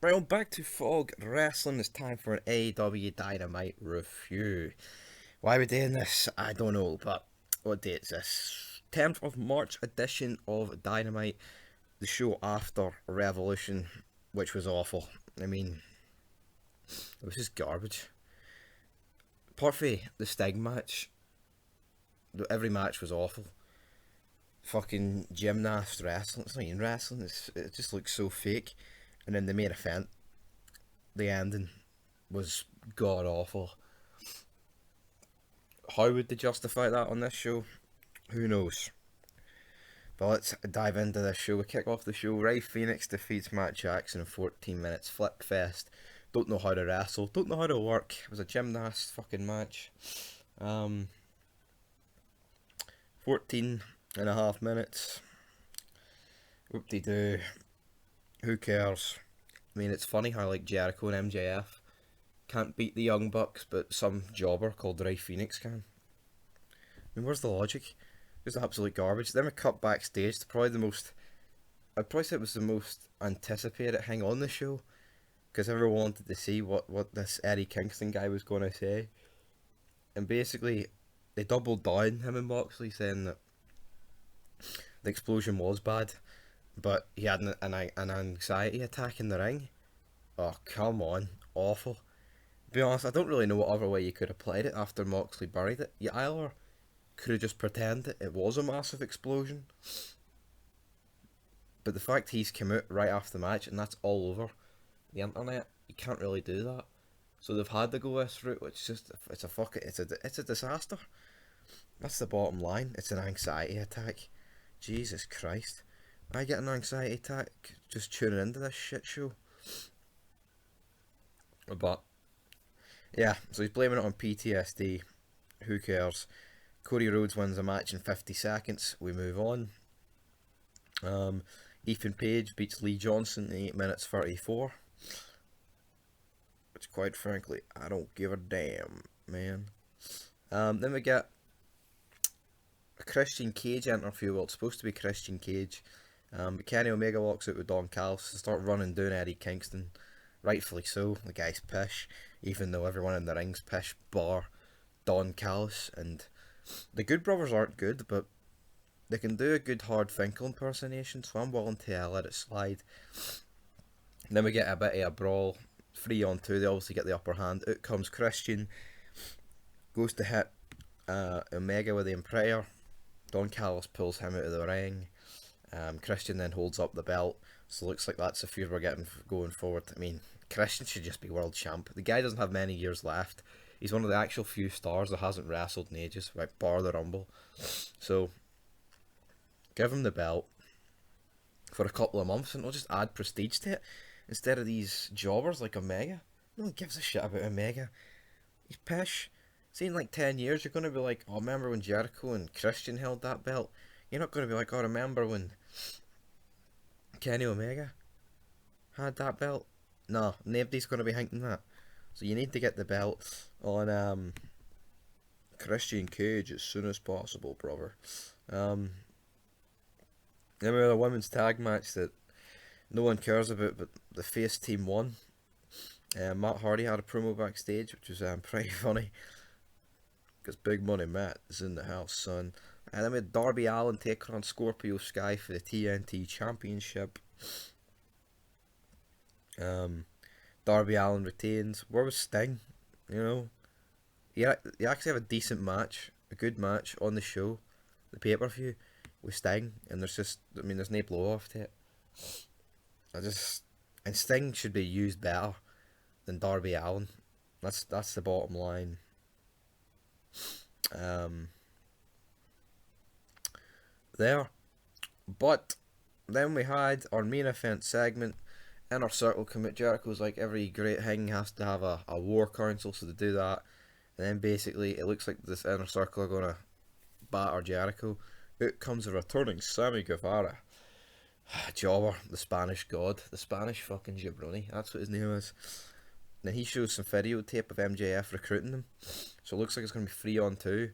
Right on, back to Fog Wrestling. It's time for an AEW Dynamite review. Why are we doing this? I don't know, but what date is this? 10th of March edition of Dynamite, the show after Revolution, which was awful. I mean, it was just garbage. Apart from the Sting match, every match was awful. Fucking gymnast wrestling. It's not even wrestling, it just looks so fake. And then the main event, the ending, was god awful. How would they justify that on this show? Who knows? But let's dive into this show. We kick off the show. Ray Phoenix defeats Matt Jackson in 14 minutes. Flip fest. Don't know how to wrestle. Don't know how to work. It was a gymnast fucking match. 14 and a half minutes. Whoop de doo. Who cares? I mean, it's funny how like Jericho and MJF can't beat the Young Bucks, but some jobber called Ray Phoenix can. I mean, where's the logic? Just absolute garbage. Then we cut backstage to probably the most. I'd probably say it was the most anticipated thing on the show, because everyone wanted to see what this Eddie Kingston guy was going to say, and basically they doubled down, him and Moxley, saying that the explosion was bad, but he had an anxiety attack in the ring. Oh, come on, awful. To be honest, I don't really know what other way you could have played it after Moxley buried it. You either could have just pretended it was a massive explosion, but the fact he's come out right after the match and that's all over the internet, you can't really do that. So they've had to go this route, which is just it's a disaster. That's the bottom line. It's an anxiety attack. Jesus Christ, I get an anxiety attack just tuning into this shit show. But yeah, so he's blaming it on PTSD. Who cares? Cody Rhodes wins a match in 50 seconds. We move on. Ethan Page beats Lee Johnson in 8 minutes 34. Which, quite frankly, I don't give a damn, man. Then we get a Christian Cage interview. Well, it's supposed to be Christian Cage. But Kenny Omega walks out with Don Callis to start running down Eddie Kingston. Rightfully so. The guy's pish. Even though everyone in the ring's pish, bar Don Callis. And the Good Brothers aren't good, but they can do a good Hard Finkel impersonation, so I'm willing to let it slide. And then we get a bit of a brawl. 3-on-2, they obviously get the upper hand. Out comes Christian. Goes to hit Omega with the Empire. Don Callis pulls him out of the ring. Christian then holds up the belt. So it looks like that's the feud we're getting going forward. I mean, Christian should just be world champ. The guy doesn't have many years left. He's one of the actual few stars that hasn't wrestled in ages, right, bar the Rumble. So, give him the belt for a couple of months and we'll just add prestige to it. Instead of these jobbers like Omega. No one gives a shit about Omega. He's pish. See, in like 10 years, you're going to be like, oh, remember when Jericho and Christian held that belt? You're not going to be like, oh, remember when Kenny Omega had that belt? No, nobody's going to be thinking that. So you need to get the belt on Christian Cage as soon as possible, brother. Then we had a women's tag match that no one cares about, but the face team won. Matt Hardy had a promo backstage, which was pretty funny. Because Big Money Matt is in the house, son. And then we had Darby Allin taking on Scorpio Sky for the TNT Championship. Darby Allin retains. Where was Sting? You know, you actually have a decent match, a good match on the show, the pay-per-view, with Sting, and there's no blow off to it. And Sting should be used better than Darby Allin. That's the bottom line. There. But then we had our main event segment. Inner Circle commit. Jericho's like, every great thing has to have a war council, so to do that. And then basically it looks like this Inner Circle are gonna batter Jericho. Out comes a returning Sammy Guevara. Jobber, the Spanish god, the Spanish fucking jabroni, that's what his name is. And then he shows some videotape of MJF recruiting them. So it looks like it's going to be 3-on-2.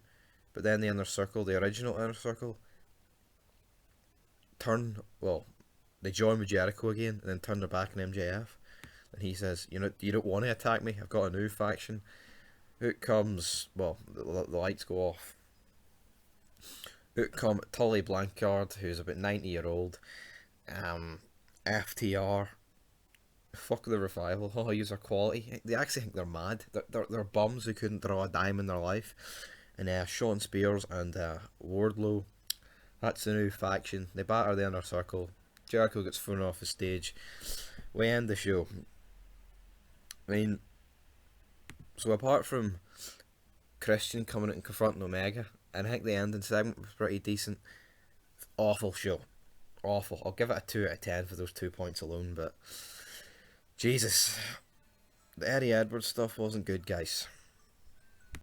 But then the Inner Circle, the original Inner Circle, they join with Jericho again and then turn their back on MJF. and he says, you don't want to attack me. I've got a new faction. Out comes, well, the lights go off. Out come Tully Blanchard, who's about 90-year-old. FTR. Fuck the Revival. Oh, user quality. They actually think they're mad. They're bums who couldn't draw a dime in their life. And Sean Spears and Wardlow. That's the new faction. They batter the inner circle. Jericho gets thrown off the stage. We end the show. I mean, so apart from Christian coming out and confronting Omega, and I think the ending segment was pretty decent. Awful show. Awful. I'll give it a 2 out of 10 for those 2 points alone, but Jesus, the Eddie Edwards stuff wasn't good, guys.